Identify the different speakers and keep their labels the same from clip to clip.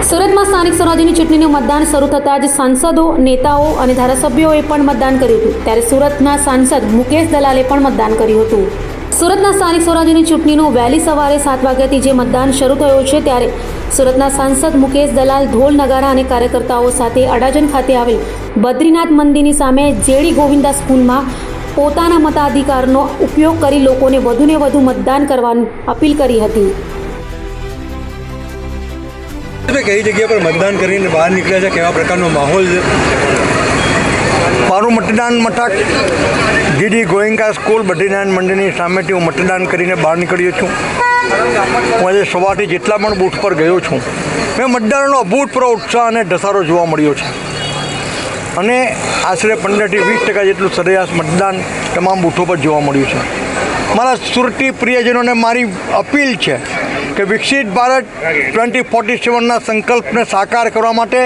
Speaker 1: સુરતમાં સ્થાનિક સ્વરાજ્યની ચૂંટણીનું મતદાન શરૂ થતાં જ સાંસદો, નેતાઓ અને ધારાસભ્યોએ પણ મતદાન કર્યું હતું. ત્યારે સુરતના સાંસદ મુકેશ દલાલે પણ મતદાન કર્યું હતું. સુરતના સ્થાનિક સ્વરાજ્યની ચૂંટણીનું વહેલી સવારે 7 વાગ્યાથી જે મતદાન શરૂ થયું છે, ત્યારે સુરતના સાંસદ મુકેશ દલાલ ઢોલ નગારા અને કાર્યકર્તાઓ સાથે અડાજણ ખાતે આવેલ બદ્રીનાથ મંદિરની સામે જેડી ગોવિંદા સ્કૂલમાં પોતાના મતાધિકારનો ઉપયોગ કરી લોકોને વધુને વધુ મતદાન કરવાની અપીલ કરી હતી.
Speaker 2: કઈ જગ્યા પર મતદાન કરીને બહાર નીકળ્યા છે, કેવા પ્રકારનો માહોલ છે?
Speaker 3: મારું મતદાન મથક જીડી ગોયંકા સ્કૂલ બદ્રીનાથ મંદિરની સામેથી હું મતદાન કરીને બહાર નીકળ્યો છું. હું આજે સવારથી જેટલા પણ બૂથ પર ગયો છું, મેં મતદારોનો અભૂતપૂર્વ ઉત્સાહ અને ધસારો જોવા મળ્યો છે અને આશરે 15 થી 20% જેટલું સરેરાશ મતદાન તમામ બૂથો પર જોવા મળ્યું છે. મારા સુરતી પ્રિયજનોને મારી અપીલ છે કે વિકસિત ભારત 2047ના સંકલ્પને સાકાર કરવા માટે,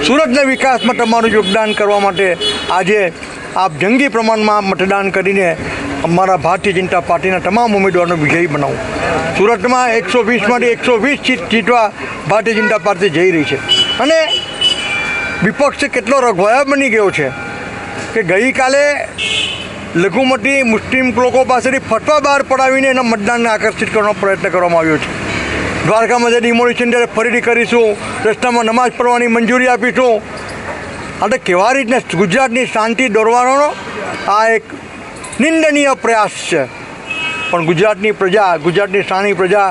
Speaker 3: સુરતના વિકાસમાં તમારું યોગદાન કરવા માટે આજે આપ જંગી પ્રમાણમાં મતદાન કરીને અમારા ભારતીય જનતા પાર્ટીના તમામ ઉમેદવારોને વિજયી બનાવો. સુરતમાં 120માંથી 120 સીટ જીતવા ભારતીય જનતા પાર્ટી જઈ રહી છે અને વિપક્ષ કેટલો રઘવાયા બની ગયો છે કે ગઈકાલે લઘુમતી મુસ્લિમ લોકો પાસેથી ફતવા બહાર પડાવીને એના મતદાનને આકર્ષિત કરવાનો પ્રયત્ન કરવામાં આવ્યો છે. દ્વારકામાં જે ડિમોલિશન ત્યારે ફરીથી કરીશું, રસ્તામાં નમાઝ પઢવાની મંજૂરી આપીશું. એટલે કેવા રીતના ગુજરાતની શાંતિ દોરવાનો આ એક નિંદનીય પ્રયાસ છે. પણ ગુજરાતની પ્રજા, ગુજરાતની શાની પ્રજા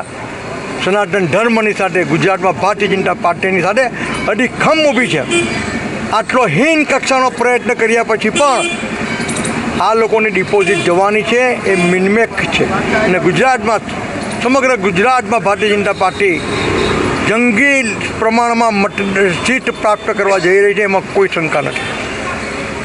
Speaker 3: સનાતન ધર્મની સાથે, ગુજરાતમાં ભારતીય જનતા પાર્ટીની સાથે અડીખમ ઊભી છે. આટલો હીન કક્ષાનો પ્રયત્ન કર્યા પછી પણ આ લોકોની ડિપોઝિટ જવાની છે એ મિનમેક છે અને ગુજરાતમાં, સમગ્ર ગુજરાતમાં ભારતીય જનતા પાર્ટી જંગી પ્રમાણમાં સીટ પ્રાપ્ત કરવા જઈ રહી છે, એમાં કોઈ શંકા નથી.